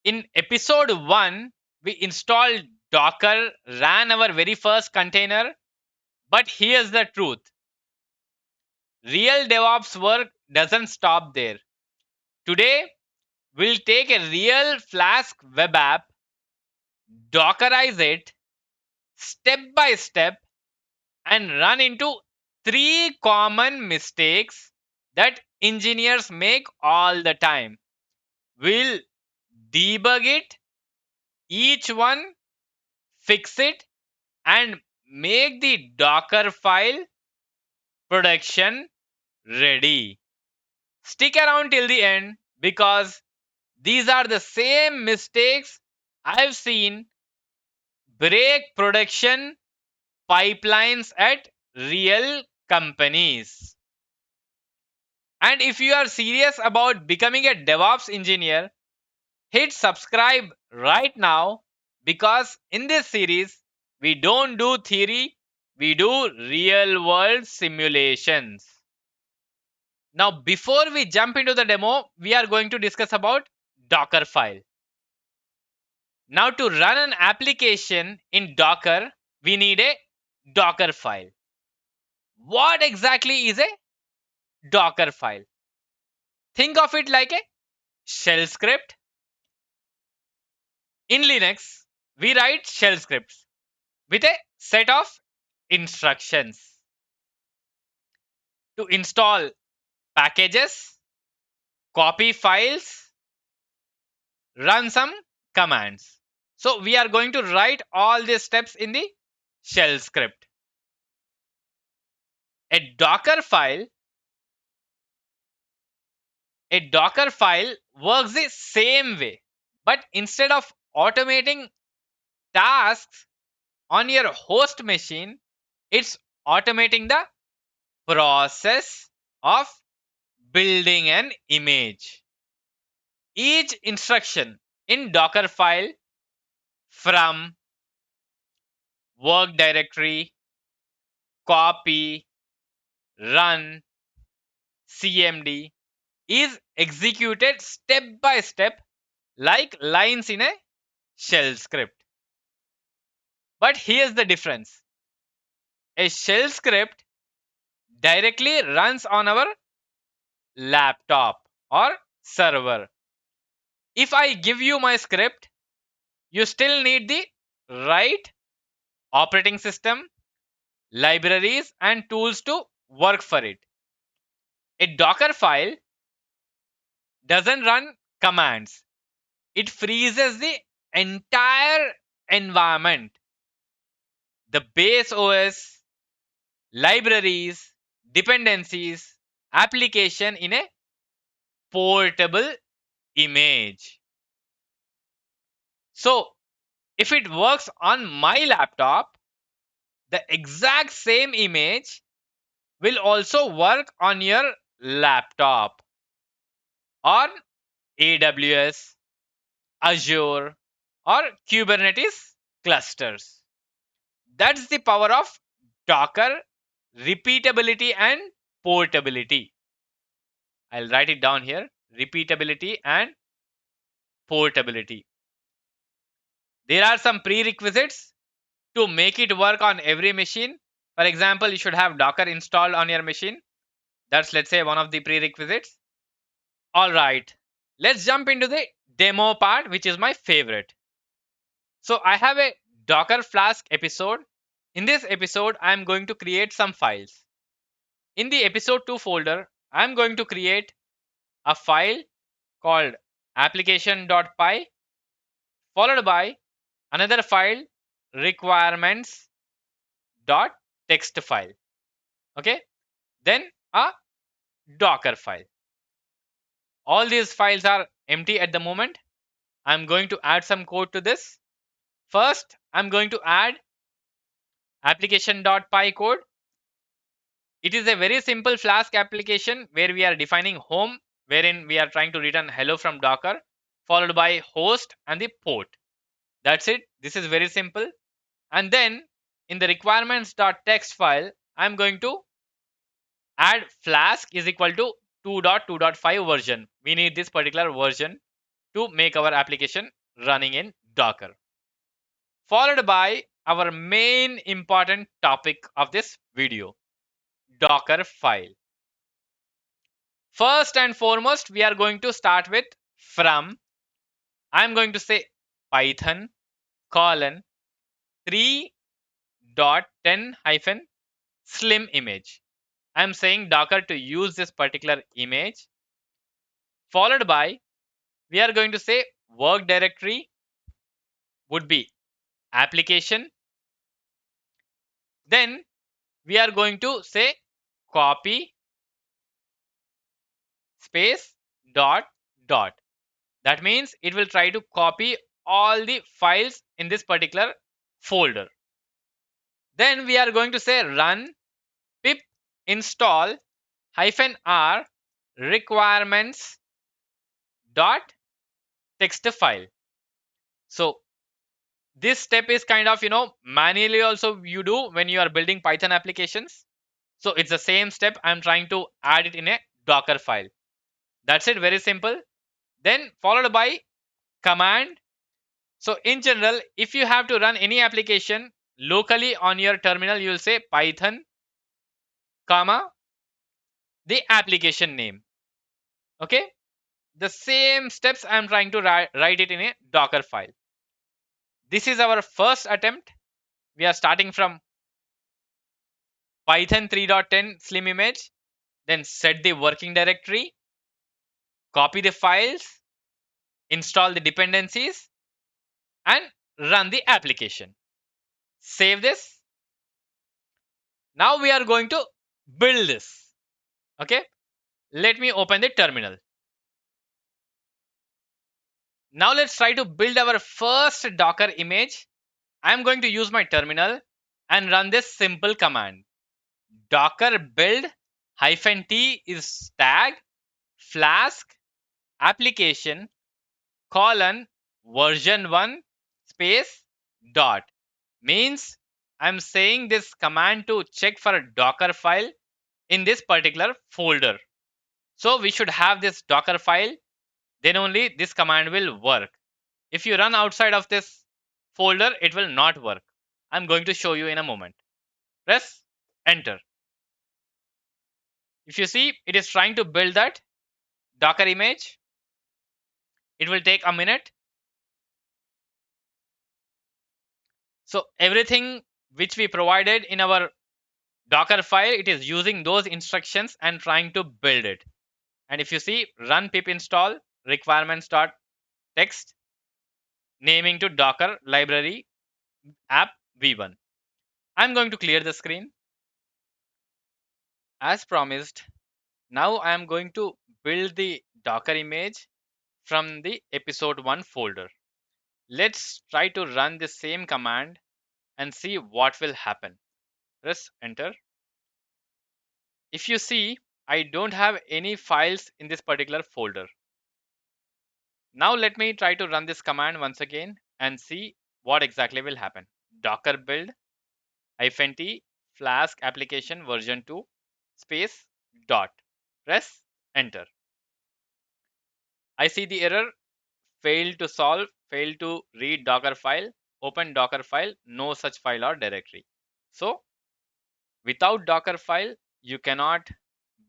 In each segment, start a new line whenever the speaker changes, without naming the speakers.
In episode 1, we installed Docker, ran our very first container. But here's the truth. Real DevOps work doesn't stop there. Today, we'll take a real Flask web app, Dockerize it step by step, and run into 3 common mistakes that engineers make all the time. We'll debug it, each one, fix it, and make the Docker file production ready. Stick around till the end because these are the same mistakes I've seen break production pipelines at real companies. And if you are serious about becoming a DevOps engineer, hit subscribe right now because in this series, we don't do theory, we do real world simulations. Now, before we jump into the demo, we are going to discuss about Dockerfile. Now, to run an application in Docker, we need a Dockerfile. What exactly is a Dockerfile? Think of it like a shell script. In Linux, we write shell scripts with a set of instructions to install packages, copy files, run some commands. So we are going to write all these steps in the shell script. A Docker file works the same way, but instead of automating tasks on your host machine, it's automating the process of building an image. Each instruction in Dockerfile, from, work directory, copy, run, cmd, is executed step by step like lines in a shell script. But here's the difference. A shell script directly runs on our laptop or server. If I give you my script, you still need the right operating system, libraries, and tools to work for it. A Docker file doesn't run commands. It freezes the entire environment. The base OS, libraries, dependencies, application in a portable image. So, if it works on my laptop, the exact same image will also work on your laptop on AWS, Azure, or Kubernetes clusters. That's the power of Docker, repeatability, and portability. I'll write it down here. Repeatability and portability. There are some prerequisites to make it work on every machine. For example, you should have Docker installed on your machine. That's, let's say, one of the prerequisites. All right, let's jump into the demo part, which is my favorite. So I have a Docker Flask episode. In this episode, I'm going to create some files. In the episode 2 folder, I'm going to create a file called application.py, followed by another file, requirements.txt file. Okay, then a Docker file. All these files are empty at the moment. I'm going to add some code to this. First, I'm going to add application.py code. It is a very simple Flask application where we are defining home, wherein we are trying to return hello from Docker, followed by host and the port. That's it. This is very simple. And then in the requirements.txt file, I'm going to add Flask is equal to 2.2.5 version. We need this particular version to make our application running in Docker. Followed by our main important topic of this video, Dockerfile. First and foremost, we are going to start with from. I'm going to say Python colon 3.10 hyphen slim image. I'm saying Docker to use this particular image. Followed by, we are going to say work directory would be application. Then we are going to say copy space dot dot. That means it will try to copy all the files in this particular folder. Then we are going to say run pip install -r requirements.txt file. So this step is kind of manually also you do when you are building Python applications. So it's the same step. I'm trying to add it in a Docker file. That's it, very simple. Then followed by command. So in general, if you have to run any application locally on your terminal, you will say Python comma the application name. Okay, the same steps I'm trying to write it in a Docker file. This is our first attempt. We are starting from Python 3.10 slim image, then set the working directory, copy the files, install the dependencies, and run the application. Save this. Now we are going to build this. Okay, let me open the terminal. Now let's try to build our first Docker image. I'm going to use my terminal and run this simple command. Docker build -t is tag Flask application colon version 1 space dot. Means I'm saying this command to check for a Docker file in this particular folder. So we should have this Docker file, then only this command will work. If you run outside of this folder, it will not work. I'm going to show you in a moment. Press enter. If you see, it is trying to build that Docker image. It will take a minute. So everything which we provided in our Docker file, it is using those instructions and trying to build it. And if you see, run pip install requirements.txt, naming to Docker library app v1. I'm going to clear the screen. As promised, now I am going to build the Docker image from the episode 1 folder. Let's try to run the same command and see what will happen. Press enter. If you see, I don't have any files in this particular folder. Now let me try to run this command once again and see what exactly will happen. Docker build -t Flask application version 2 space dot. Press enter. I see the error, failed to solve, failed to read Docker file, open Docker file, no such file or directory. So without Docker file, you cannot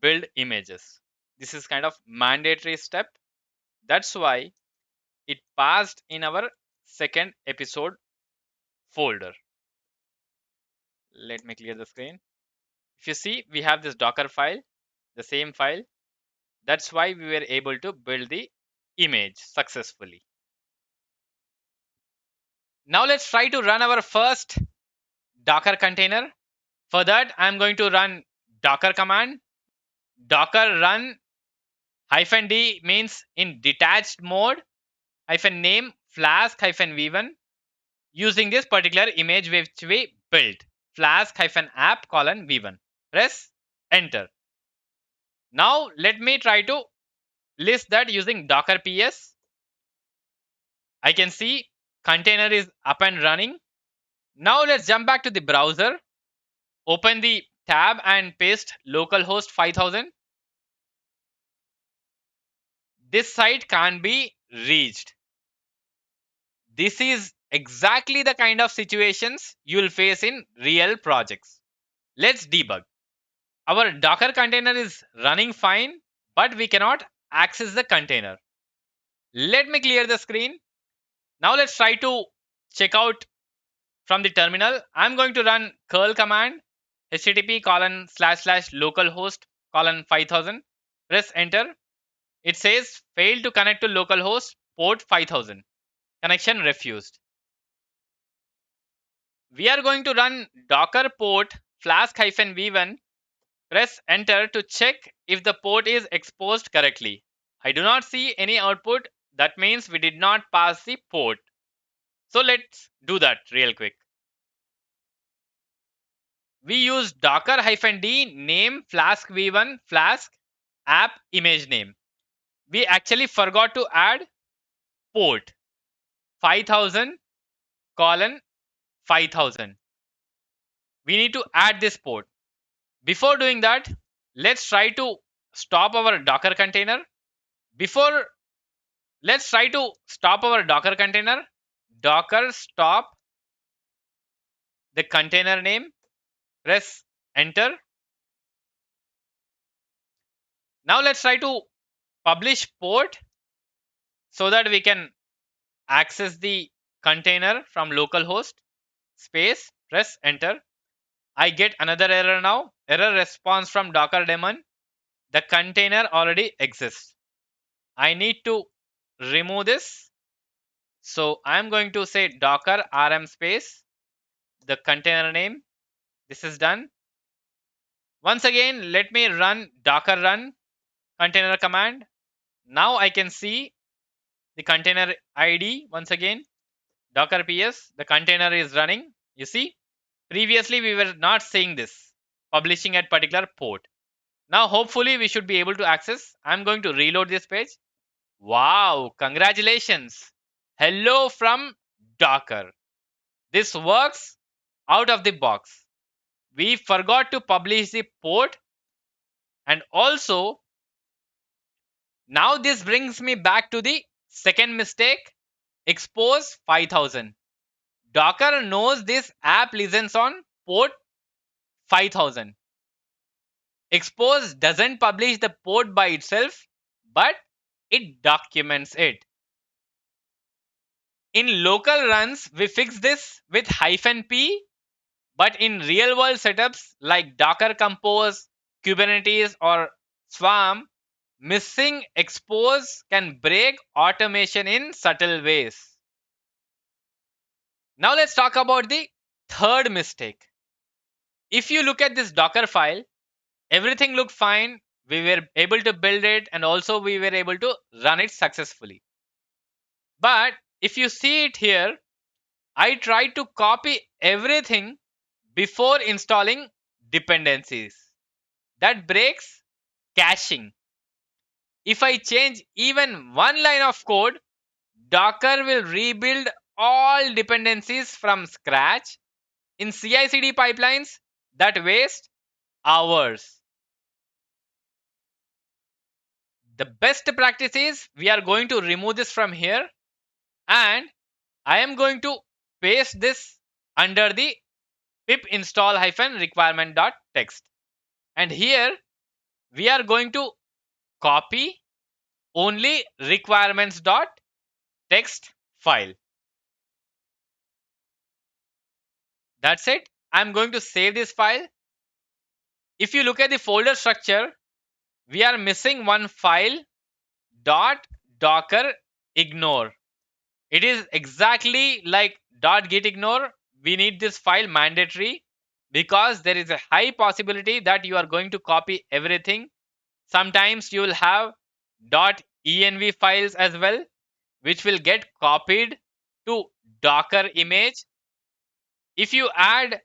build images. This is kind of mandatory step. That's why it passed in our second episode folder. Let me clear the screen. If you see, we have this Docker file, the same file. That's why we were able to build the image successfully. Now let's try to run our first Docker container. For that, I'm going to run Docker command. Docker run -d means in detached mode -name Flask -v1 using this particular image which we built, Flask -app colon v1. Press enter. Now let me try to list that using Docker ps. I can see container is up and running. Now let's jump back to the browser. Open the tab and paste localhost 5000. This site can't be reached. This is exactly the kind of situations you will face in real projects. Let's debug. Our Docker container is running fine, but we cannot access the container. Let me clear the screen. Now let's try to check out from the terminal. I'm going to run curl command http://localhost:5000. Press enter. It says failed to connect to localhost port 5000. Connection refused. We are going to run docker port flask-v1. Press enter to check if the port is exposed correctly. I do not see any output. That means we did not pass the port. So let's do that real quick. We use docker-d name flask v1 flask app image name. We actually forgot to add port 5000 colon 5000. We need to add this port. Before doing that, let's try to stop our Docker container. Let's try to stop our Docker container. Docker stop the container name. Press enter. Now let's try to publish port so that we can access the container from localhost. Space, press enter. I get another error now. Error response from Docker daemon. The container already exists. I need to remove this. So I'm going to say docker rm space, the container name. This is done. Once again, let me run docker run container command. Now I can see the container ID once again. Docker ps, the container is running. You see, previously we were not seeing this, publishing at particular port. Now hopefully we should be able to access. I'm going to reload this page. Wow, congratulations. Hello from Docker. This works out of the box. We forgot to publish the port, and also now this brings me back to the second mistake, expose 5000. Docker knows this app listens on port 5000. Expose doesn't publish the port by itself, but it documents it. In local runs, we fix this with -p, but in real world setups like Docker Compose, Kubernetes, or Swarm, missing expose can break automation in subtle ways. Now let's talk about the third mistake. If you look at this Docker file, everything looked fine. We were able to build it, and also we were able to run it successfully. But if you see it here, I tried to copy everything before installing dependencies. That breaks caching. If I change even one line of code, Docker will rebuild all dependencies from scratch. In CI/CD pipelines, that waste hours. The best practice is we are going to remove this from here, and I am going to paste this under the pip install -requirement.txt. And here we are going to copy only requirements.txt file. That's it. I'm going to save this file. If you look at the folder structure, we are missing one file, .dockerignore. It is exactly like .gitignore. We need this file mandatory because there is a high possibility that you are going to copy everything. Sometimes you will have .env files as well, which will get copied to Docker image. If you add,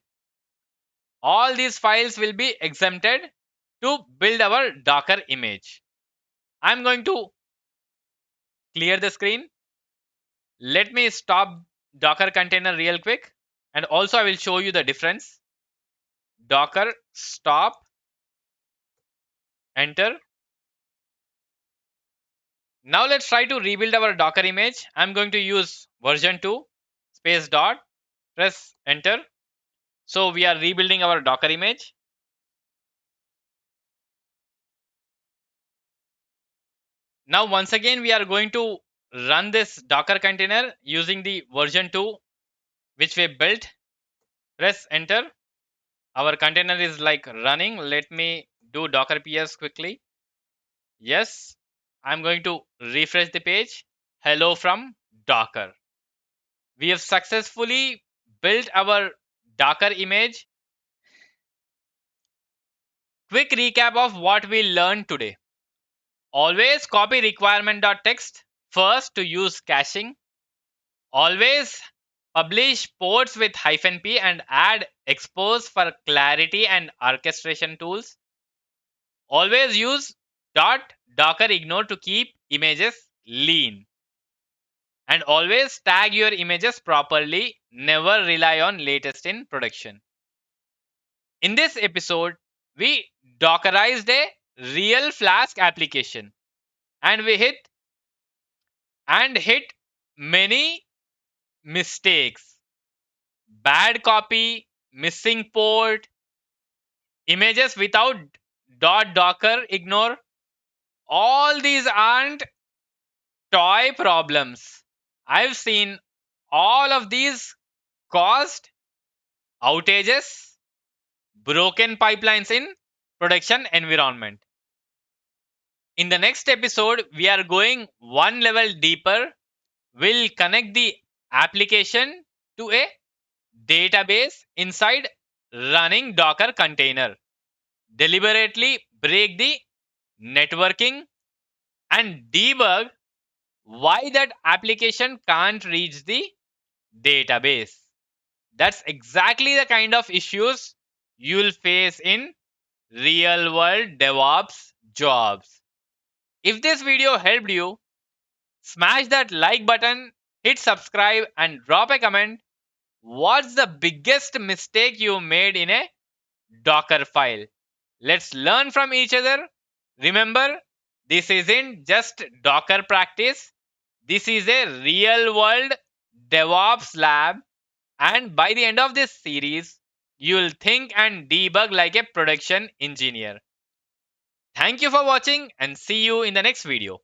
all these files will be exempted to build our Docker image. I'm going to clear the screen. Let me stop Docker container real quick, and also I will show you the difference. Docker stop, enter. Now let's try to rebuild our Docker image. I'm going to use version 2 space dot, press enter. So we are rebuilding our Docker image. Now once again we are going to run this Docker container using the version 2 which we built. Press enter. Our container is like running. Let me do Docker PS quickly. Yes, I'm going to refresh the page. Hello from Docker. We have successfully built our Docker image. Quick recap of what we learned today. Always copy requirement.txt first to use caching. Always publish ports with -p and add expose for clarity and orchestration tools. Always use .dockerignore to keep images lean. And always tag your images properly. Never rely on latest in production. In this episode, we Dockerized a real Flask application and we hit many mistakes. Bad copy, missing port, images without .docker ignore. All these aren't toy problems. I've seen all of these caused outages, broken pipelines in production environment. In the next episode, we are going one level deeper. We'll connect the application to a database inside running Docker container. Deliberately break the networking and debug why that application can't reach the database. That's exactly the kind of issues you'll face in real world DevOps jobs. If this video helped you, smash that like button, hit subscribe, and drop a comment. What's the biggest mistake you made in a Docker file? Let's learn from each other. Remember, this isn't just Docker practice. This is a real world DevOps lab. And by the end of this series, you'll think and debug like a production engineer. Thank you for watching and see you in the next video.